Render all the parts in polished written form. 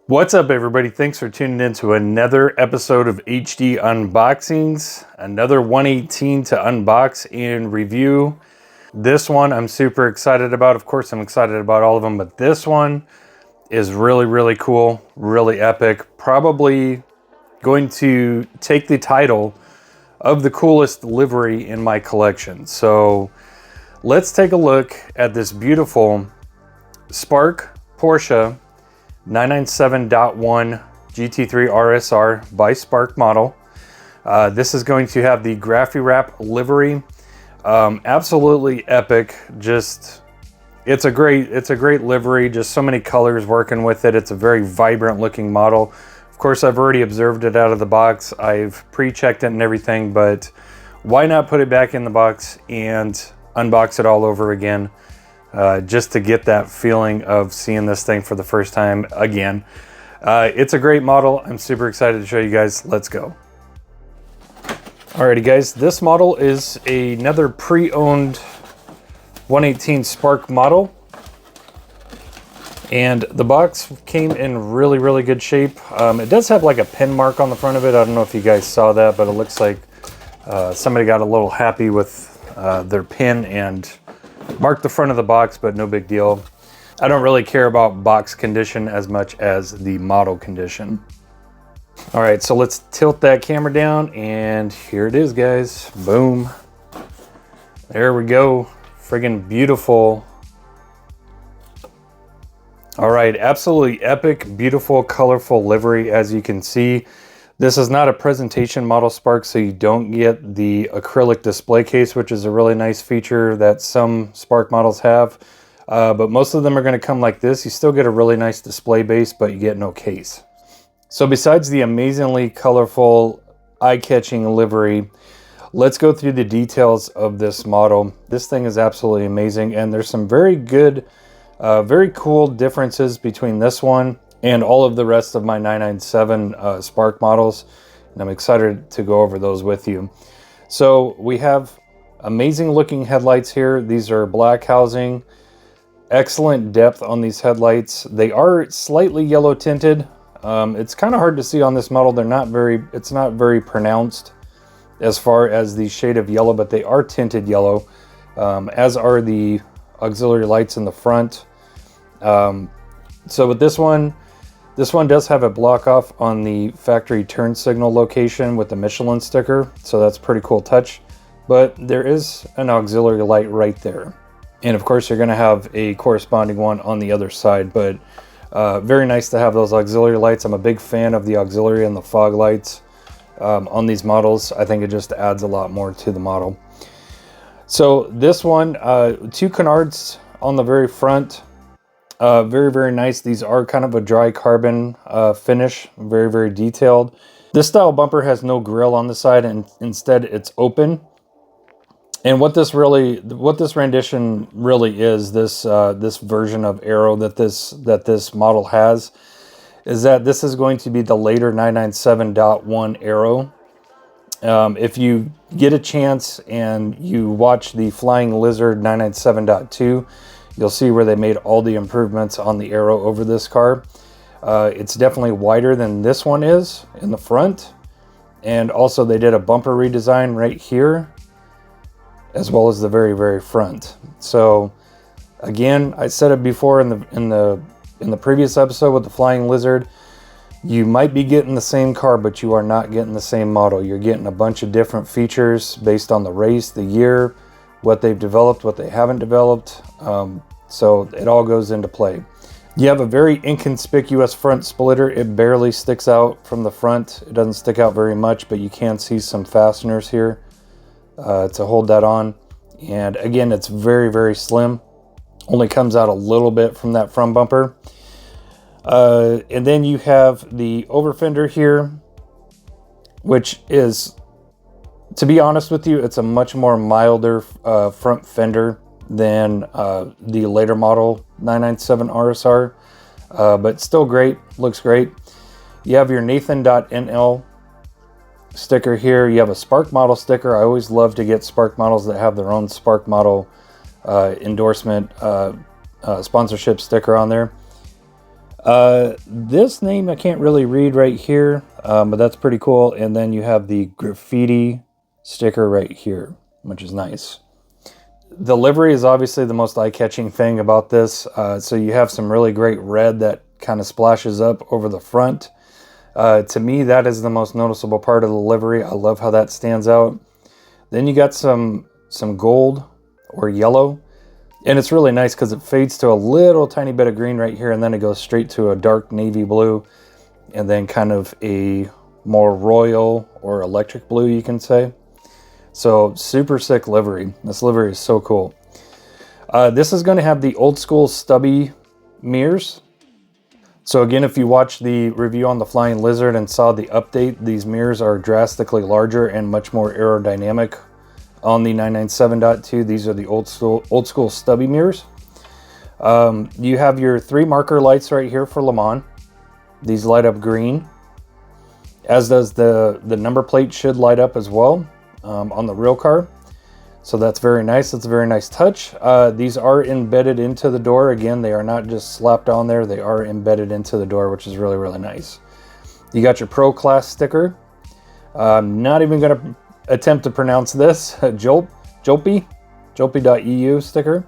What's up, everybody? Thanks for tuning in to another episode of HD Unboxings. Another 118 to unbox and review. This one I'm super excited about. Of course, I'm excited about all of them, but this one is really cool, really epic. Probably going to take the title of the coolest livery in my collection. So let's take a look at this beautiful Spark Porsche 997.1 Gt3 Rsr by Spark Model. This is going to have the Grafiwrap livery. Absolutely epic. Just it's a great livery. Just so many colors working with it. It's a very vibrant looking model. Of course, I've already observed it out of the box. I've pre-checked it and everything, but why not put it back in the box and unbox it all over again? Just to get that feeling of seeing this thing for the first time again. It's a great model. I'm super excited to show you guys. Let's go. Alrighty guys, this model is another pre-owned 118 Spark model. And the box came in really good shape. It does have like a pin mark on the front of it. I don't know if you guys saw that, but it looks like somebody got a little happy with their pin and marked the front of the box, but no big deal. I don't really care about box condition as much as the model condition. All right, so let's tilt that camera down, and here it is, guys. Boom. There we go. Friggin' beautiful. All right, absolutely epic, beautiful, colorful livery, as you can see. This is not a presentation model Spark, so you don't get the acrylic display case, which is a really nice feature that some Spark models have. But most of them are going to come like this. You still get a really nice display base, but you get no case. So besides the amazingly colorful, eye-catching livery, let's go through the details of this model. This thing is absolutely amazing, and there's some very good, very cool differences between this one and all of the rest of my 997 Spark models, and I'm excited to go over those with you. So we have amazing looking headlights here. These are black housing, excellent depth on these headlights. They are slightly yellow tinted. It's kind of hard to see on this model. It's not very pronounced as far as the shade of yellow, but they are tinted yellow, as are the auxiliary lights in the front. So with this one does have a block off on the factory turn signal location with the Michelin sticker, so that's a pretty cool touch. But there is an auxiliary light right there. And of course you're going to have a corresponding one on the other side, but very nice to have those auxiliary lights. I'm a big fan of the auxiliary and the fog lights on these models. I think it just adds a lot more to the model. So this one, two canards on the very front. Very nice. These are kind of a dry carbon finish, very detailed. This style bumper has no grill on the side, and instead it's open. And what this rendition really is, this version of Aero that this model has, is that this is going to be the later 997.1 Aero. If you get a chance and you watch the Flying Lizard 997.2, you'll see where they made all the improvements on the Aero over this car. It's definitely wider than this one is in the front. And also they did a bumper redesign right here, as well as the very front. So again, I said it before in the previous episode with the Flying Lizard, you might be getting the same car, but you are not getting the same model. You're getting a bunch of different features based on the race, the year, what they've developed, what they haven't developed. So it all goes into play. You have a very inconspicuous front splitter. It barely sticks out from the front. It doesn't stick out very much, but you can see some fasteners here to hold that on. And again, it's very slim. Only comes out a little bit from that front bumper. And then you have the over fender here, which is, to be honest with you, it's a much more milder front fender than the later model 997 RSR, but still great, looks great. You have your Nathan.nl sticker here. You have a Spark Model sticker. I always love to get Spark models that have their own Spark Model endorsement sponsorship sticker on there. This name I can't really read right here, but that's pretty cool. And then you have the graffiti sticker right here, which is nice. The livery is obviously the most eye-catching thing about this. So you have some really great red that kind of splashes up over the front. To me, that is the most noticeable part of the livery. I love how that stands out. Then you got some gold or yellow. And it's really nice because it fades to a little tiny bit of green right here, and then it goes straight to a dark navy blue, and then kind of a more royal or electric blue, you can say. So super sick livery. This livery is so cool. This is going to have the old school stubby mirrors. So again, if you watched the review on the Flying Lizard and saw the update, these mirrors are drastically larger and much more aerodynamic. On the 997.2, these are the old school stubby mirrors. You have your 3 marker lights right here for Le Mans. These light up green, as does the number plate should light up as well on the real car. So that's very nice. That's a very nice touch. These are embedded into the door. Again, they are not just slapped on there. They are embedded into the door, which is really, really nice. You got your Pro Class sticker. I'm not even going to attempt to pronounce this. Jolpy.eu sticker.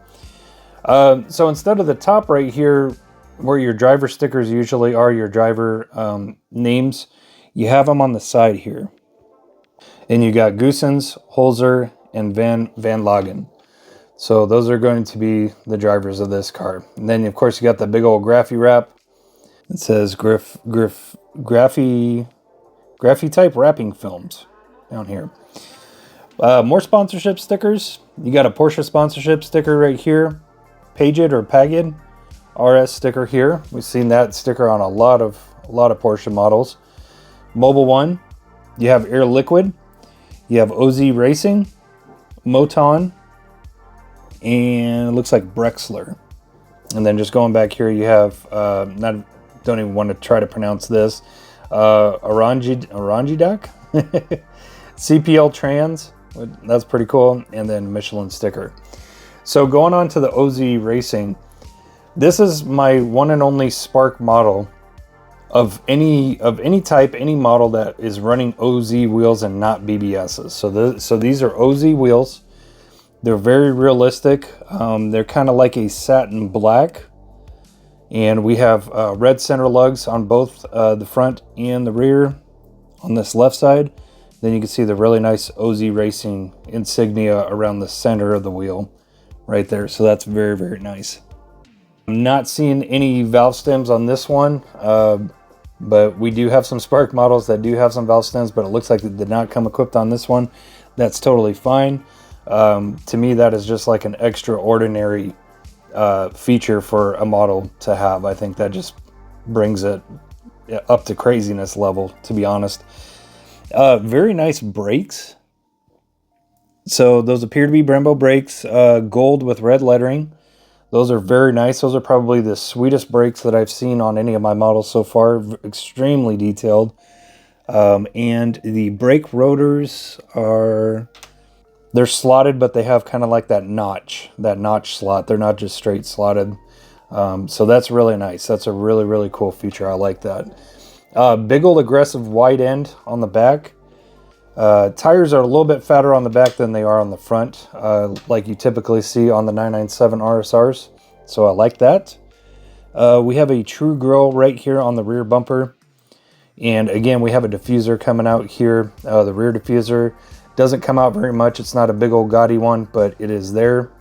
So instead of the top right here, where your driver stickers usually are, your driver names, you have them on the side here. And you got Goossens, Holzer, and Van Lagen. So those are going to be the drivers of this car. And then, of course, you got the big old Grafiwrap. It says Grafi type wrapping films down here. More sponsorship stickers. You got a Porsche sponsorship sticker right here. Pagid or Pagid RS sticker here. We've seen that sticker on a lot of Porsche models. Mobile One. You have Air Liquid. You have OZ Racing, Moton, and it looks like Brexler. And then just going back here, you have don't even want to try to pronounce this. Orangidak, CPL Trans. That's pretty cool. And then Michelin sticker. So going on to the OZ Racing, this is my one and only Spark model of any type, any model that is running OZ wheels and not BBSs. So these are OZ wheels. They're very realistic. They're kind of like a satin black. And we have red center lugs on both the front and the rear on this left side. Then you can see the really nice OZ Racing insignia around the center of the wheel right there. So that's very, very nice. I'm not seeing any valve stems on this one, but we do have some Spark models that do have some valve stems, but it looks like it did not come equipped on this one. That's totally fine. To me, that is just like an extraordinary feature for a model to have. I think that just brings it up to craziness level, to be honest. Very nice brakes. So those appear to be Brembo brakes, gold with red lettering. Those are very nice. Those are probably the sweetest brakes that I've seen on any of my models so far. Extremely detailed. And the brake rotors they're slotted, but they have kind of like that notch slot. They're not just straight slotted. So that's really nice. That's a really, really cool feature. I like that. Big old aggressive wide end on the back. Tires are a little bit fatter on the back than they are on the front, like you typically see on the 997 RSRs. So I like that. We have a true grill right here on the rear bumper. And again, we have a diffuser coming out here. The rear diffuser doesn't come out very much. It's not a big old gaudy one, but it is there.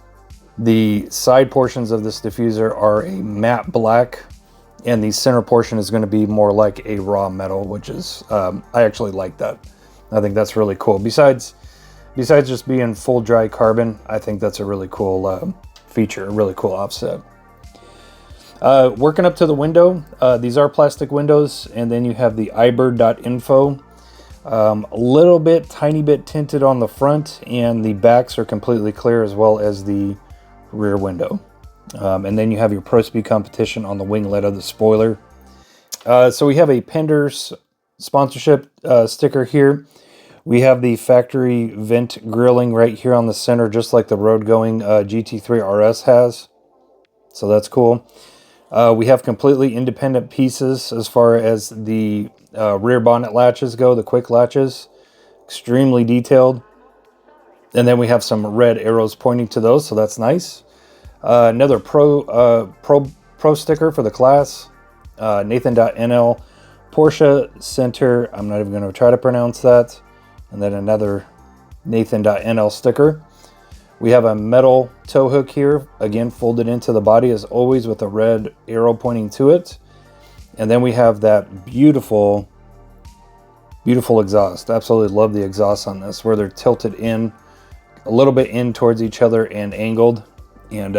The side portions of this diffuser are a matte black, and the center portion is going to be more like a raw metal, which is, I actually like that. I think that's really cool. Besides just being full dry carbon, I think that's a really cool feature, a really cool offset. Working up to the window, these are plastic windows, and then you have the iBird.info. A little bit, tiny bit tinted on the front, and the backs are completely clear as well as the rear window. And then you have your ProSpeed competition on the winglet of the spoiler. So we have a Penders sponsorship sticker here. We have the factory vent grilling right here on the center, just like the road-going Gt3 RS has. So that's cool. We have completely independent pieces as far as the rear bonnet latches go, the quick latches. Extremely detailed. And then we have some red arrows pointing to those, so that's nice. Another pro sticker for the class. Nathan.nl Porsche Center. I'm not even going to try to pronounce that. And then another Nathan.nl sticker. We have a metal tow hook here, again folded into the body as always with a red arrow pointing to it. And then we have that beautiful, beautiful exhaust. Absolutely love the exhaust on this, where they're tilted in, a little bit in towards each other and angled. And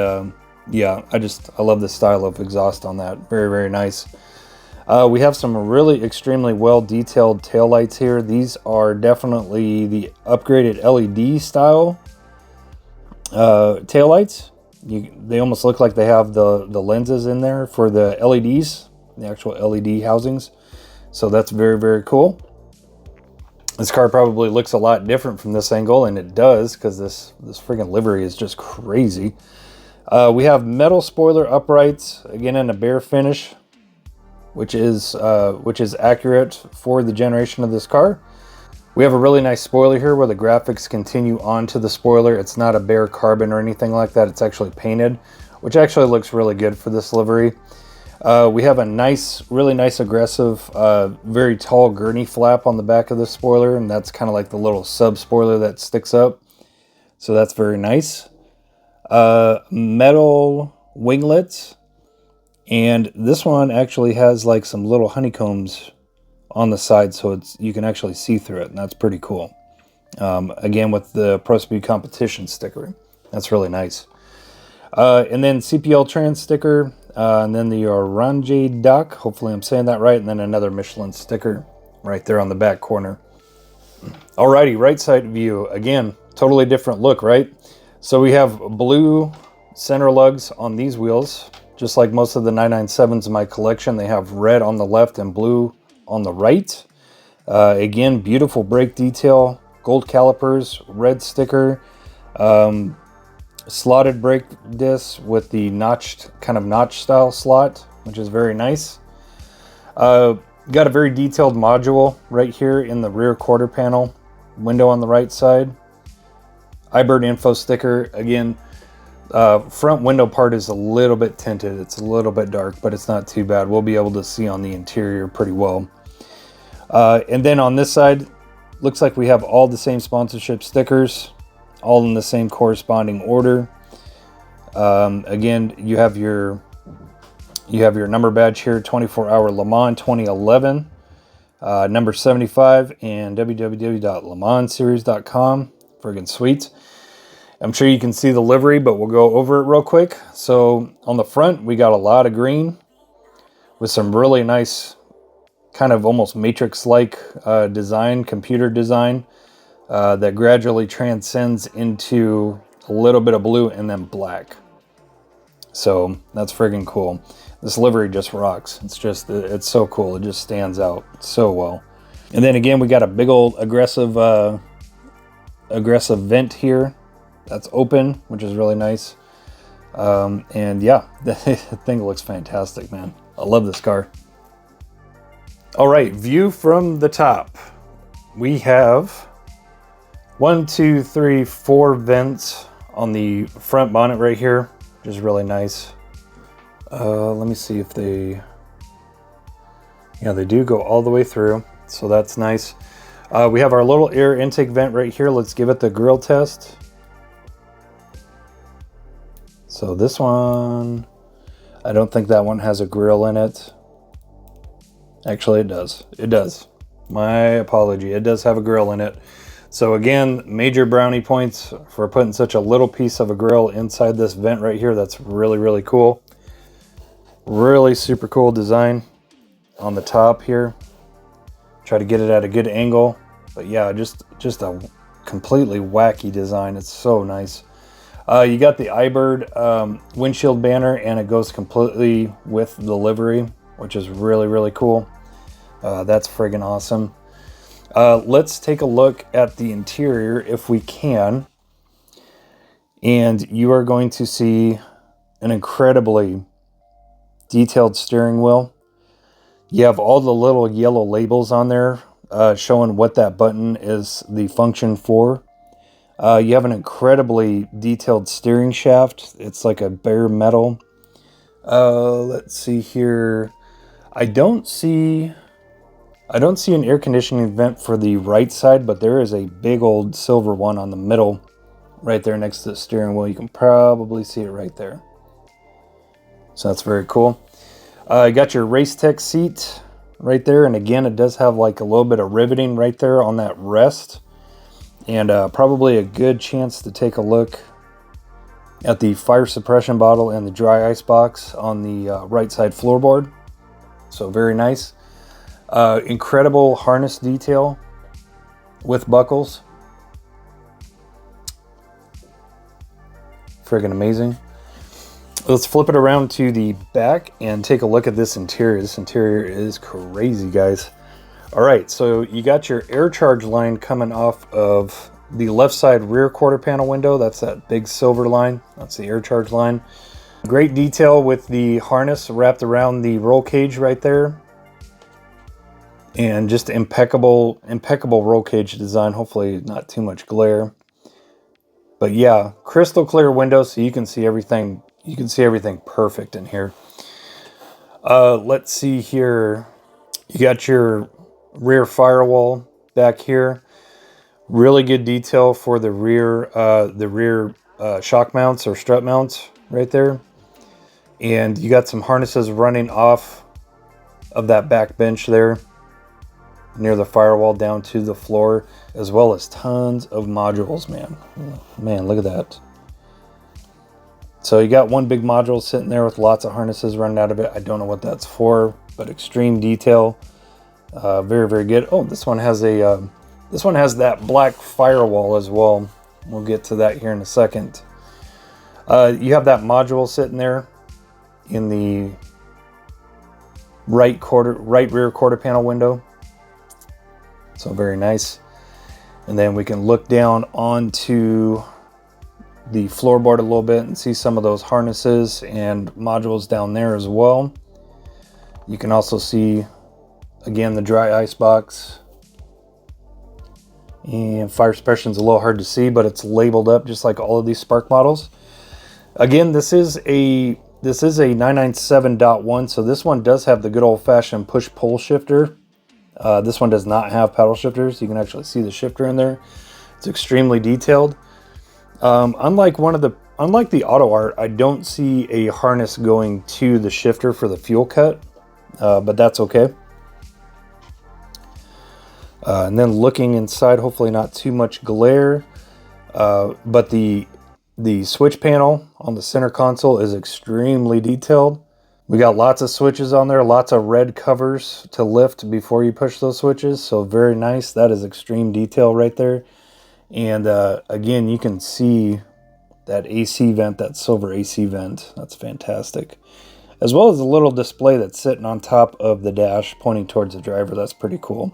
yeah, I love the style of exhaust on that. Very, very nice. We have some really extremely well detailed taillights here. These are definitely the upgraded LED style taillights. They almost look like they have the lenses in there for the LEDs, the actual LED housings. So that's very, very cool. This car probably looks a lot different from this angle, and it does, because this freaking livery is just crazy. We have metal spoiler uprights, again in a bare finish, which is accurate for the generation of this car. We have a really nice spoiler here where the graphics continue onto the spoiler. It's not a bare carbon or anything like that. It's actually painted, which actually looks really good for this livery. We have a nice, really nice aggressive, very tall gurney flap on the back of the spoiler, and that's kind of like the little sub spoiler that sticks up. So that's very nice. Metal winglets, and this one actually has like some little honeycombs on the side, so you can actually see through it, and that's pretty cool. Again, with the ProSpeed competition sticker, that's really nice. And then CPL trans sticker, and then the Orange duck, hopefully I'm saying that right, and then another Michelin sticker right there on the back corner. Alrighty, right side view, again, totally different look, right? So we have blue center lugs on these wheels, just like most of the 997s in my collection. They have red on the left and blue on the right. Again, beautiful brake detail, gold calipers, red sticker, slotted brake discs with the notched, kind of notch style slot, which is very nice. Got a very detailed module right here in the rear quarter panel, window on the right side. iBird info sticker, again, front window part is a little bit tinted. It's a little bit dark, but it's not too bad. We'll be able to see on the interior pretty well. And then on this side, looks like we have all the same sponsorship stickers, all in the same corresponding order. Again, you have your number badge here, 24-hour Le Mans 2011, number 75, and www.lemansseries.com. Friggin' sweet. I'm sure you can see the livery, but we'll go over it real quick. So on the front, we got a lot of green with some really nice, kind of almost matrix-like design, computer design, that gradually transcends into a little bit of blue and then black. So that's friggin' cool. This livery just rocks. It's so cool. It just stands out so well. And then again, we got a big old aggressive vent here that's open, which is really nice. And yeah, the thing looks fantastic, man. I love this car. All right, view from the top. We have 1, 2, 3, 4 vents on the front bonnet right here, which is really nice. Let me see if they do go all the way through, so that's nice. We have our little air intake vent right here. Let's give it the grill test. So this one, I don't think that one has a grill in it. Actually, it does. It does. My apology. It does have a grill in it. So again, major brownie points for putting such a little piece of a grill inside this vent right here. That's really, really cool. Really super cool design on the top here. Try to get it at a good angle. But yeah, just a completely wacky design. It's so nice. You got the iBird windshield banner, and it goes completely with the livery, which is really, really cool. That's friggin' awesome. Let's take a look at the interior if we can. And you are going to see an incredibly detailed steering wheel. You have all the little yellow labels on there showing what that button is the function for. You have an incredibly detailed steering shaft. It's like a bare metal. Let's see here. I don't see an air conditioning vent for the right side, but there is a big old silver one on the middle right there next to the steering wheel. You can probably see it right there. So that's very cool. You got your Race Tech seat right there. And again, it does have like a little bit of riveting right there on that rest. And probably a good chance to take a look at the fire suppression bottle and the dry ice box on the right side floorboard. So very nice. Incredible harness detail with buckles. Friggin' amazing. Let's flip it around to the back and take a look at this interior. This interior is crazy, guys. All right, so you got your air charge line coming off of the left side rear quarter panel window. That's that big silver line. That's the air charge line. Great detail with the harness wrapped around the roll cage right there. And just impeccable roll cage design. Hopefully not too much glare. But yeah, crystal clear windows so you can see everything. You can see everything perfect in here. Let's see here. You got your rear firewall back here. Really good detail for the rear shock mounts or strut mounts right there. And you got some harnesses running off of that back bench there near the firewall down to the floor, as well as tons of modules, man. Man, look at that. So you got one big module sitting there with lots of harnesses running out of it. I don't know what that's for, but extreme detail. Very, very good. Oh, this one has that black firewall as well. We'll get to that here in a second. You have that module sitting there in the right rear quarter panel window. So very nice. And then we can look down onto the floorboard a little bit and see some of those harnesses and modules down there as well. You can also see, again, the dry ice box. And fire suppression is a little hard to see, but it's labeled up just like all of these Spark models. Again, this is a 997.1, so this one does have the good old-fashioned push-pull shifter. This one does not have paddle shifters. You can actually see the shifter in there. It's extremely detailed. Unlike the Auto Art, I don't see a harness going to the shifter for the fuel cut, but that's okay. And then looking inside, hopefully not too much glare, but the switch panel on the center console is extremely detailed. We got lots of switches on there, lots of red covers to lift before you push those switches. So very nice. That is extreme detail right there. And again, you can see that AC vent, that silver AC vent. That's fantastic. As well as a little display that's sitting on top of the dash pointing towards the driver. That's pretty cool.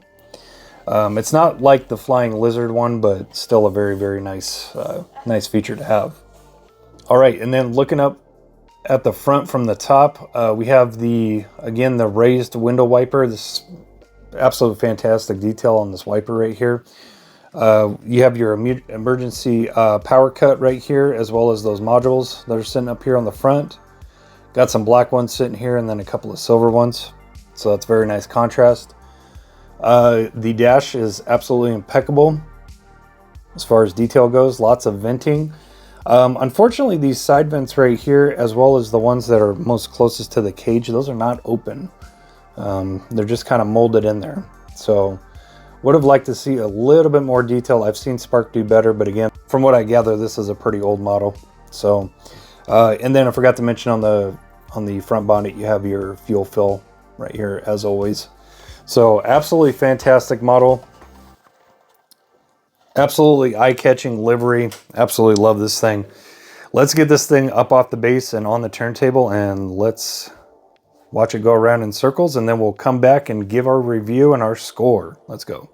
It's not like the Flying Lizard one, but still a very, very nice, nice feature to have. All right, and then looking up at the front from the top, we have the raised window wiper. This absolute fantastic detail on this wiper right here. You have your emergency power cut right here, as well as those modules that are sitting up here on the front. Got some black ones sitting here and then a couple of silver ones. So that's very nice contrast. The dash is absolutely impeccable as far as detail goes. Lots of venting. Unfortunately, these side vents right here, as well as the ones that are most closest to the cage, those are not open. They're just kind of molded in there. So would have liked to see a little bit more detail. I've seen Spark do better, but again, from what I gather, this is a pretty old model. So, and then I forgot to mention on the front bonnet, you have your fuel fill right here, as always. So absolutely fantastic model. Absolutely eye-catching livery. Absolutely love this thing. Let's get this thing up off the base and on the turntable, and let's watch it go around in circles, and then we'll come back and give our review and our score. Let's go.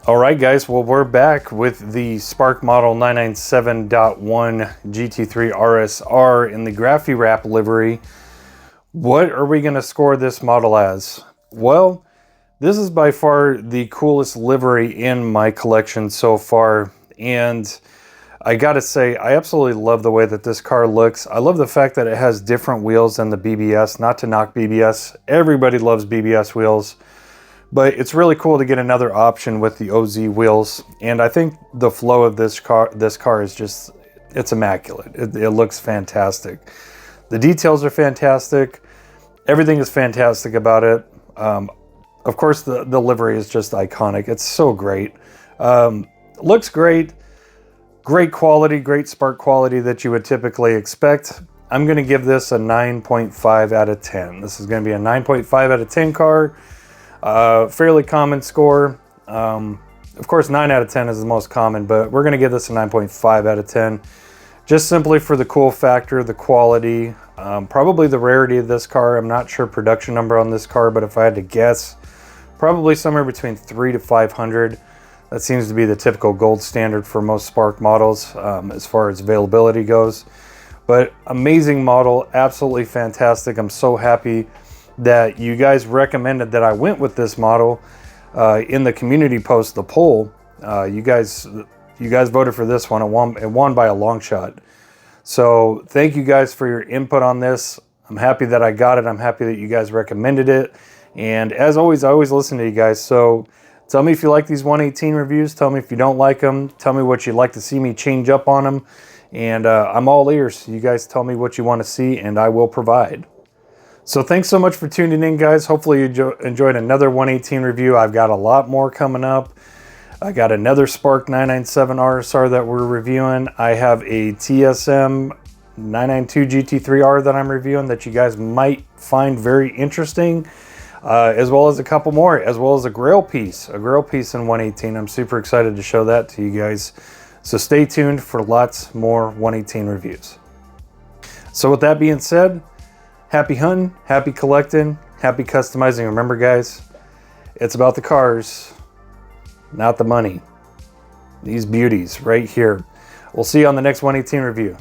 All right, guys, well, we're back with the Spark Model 997.1 Gt3 Rsr in the Grafiwrap livery. What are we going to score this model as? Well, this is by far the coolest livery in my collection so far, and I gotta say, I absolutely love the way that this car looks. I love the fact that it has different wheels than the BBS. Not to knock BBS, everybody loves BBS wheels. But it's really cool to get another option with the OZ wheels. And I think the flow of this car is just, it's immaculate. It looks fantastic. The details are fantastic. Everything is fantastic about it. Of course, the livery is just iconic. It's so great. Looks great. Great quality, great Spark quality that you would typically expect. I'm going to give this a 9.5 out of 10. This is going to be a 9.5 out of 10 car. Fairly common score. Of course, 9 out of 10 is the most common, but we're going to give this a 9.5 out of 10. Just simply for the cool factor, the quality, probably the rarity of this car. I'm not sure production number on this car, but if I had to guess, probably somewhere between 300 to 500. That seems to be the typical gold standard for most Spark models as far as availability goes. But amazing model, absolutely fantastic. I'm so happy that you guys recommended that I went with this model in the community post, the poll. You guys voted for this one. It won by a long shot. So thank you guys for your input on this. I'm happy that I got it. I'm happy that you guys recommended it. And as always, I always listen to you guys. So tell me if you like these 118 reviews. Tell me if you don't like them. Tell me what you'd like to see me change up on them. And I'm all ears. You guys tell me what you want to see, and I will provide. So thanks so much for tuning in, guys. Hopefully you enjoyed another 118 review. I've got a lot more coming up. I got another Spark 997 RSR that we're reviewing. I have a TSM 992 GT3R that I'm reviewing that you guys might find very interesting, as well as a couple more, as well as a grail piece in 118. I'm super excited to show that to you guys. So stay tuned for lots more 118 reviews. So with that being said, happy hunting, happy collecting, happy customizing. Remember, guys, it's about the cars, not the money. These beauties right here. We'll see you on the next 118 review.